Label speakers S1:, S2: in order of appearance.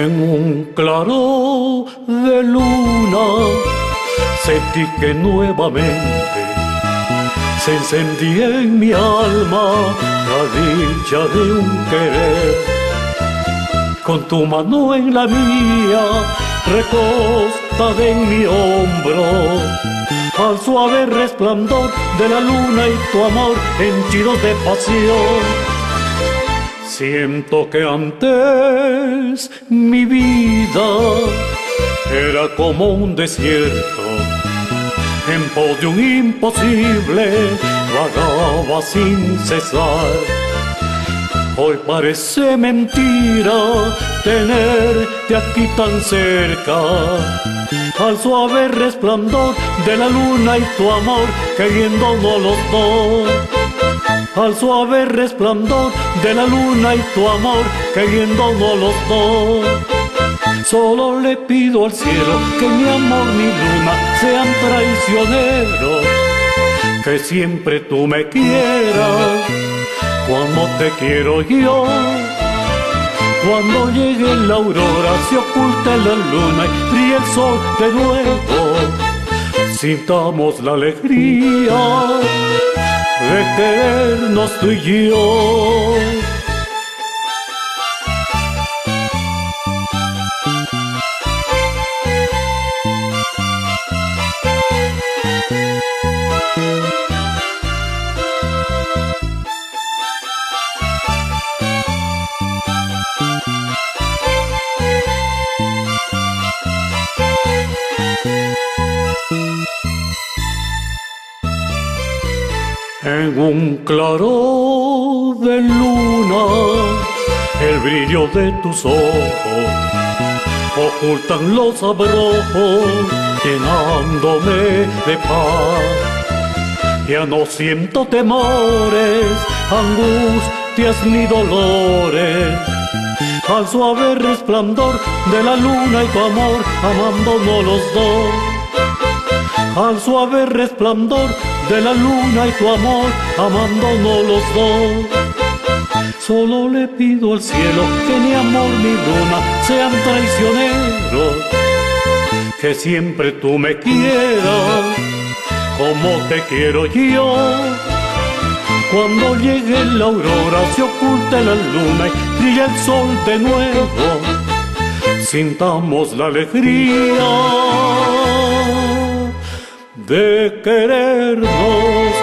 S1: En un claro de luna sentí que nuevamente se encendía en mi alma la dicha de un querer. Con tu mano en la mía, recostada en mi hombro, al suave resplandor de la luna y tu amor henchidos de pasión. Siento que antes mi vida era como un desierto, en pos de un imposible vagaba sin cesar. Hoy parece mentira tenerte aquí tan cerca, al suave resplandor de la luna y tu amor queriéndonos los dos. Al suave resplandor de la luna y tu amor queriéndonos los dos. Solo le pido al cielo que mi amor, mi luna sean traicioneros, que siempre tú me quieras como te quiero yo. Cuando llegue la aurora, se oculte la luna y brille el sol de nuevo, sintamos la alegría de querernos tú y yo. En un claro de luna, el brillo de tus ojos ocultan los abrojos, llenándome de paz. Ya no siento temores, angustias ni dolores, al suave resplandor de la luna y tu amor amándonos los dos. Al suave resplandor de la luna y tu amor amándonos los dos. Solo le pido al cielo que mi amor, mi luna sean traicioneros, que siempre tú me quieras como te quiero yo. Cuando llegue la aurora, se oculte la luna y brille el sol de nuevo, sintamos la alegría de querernos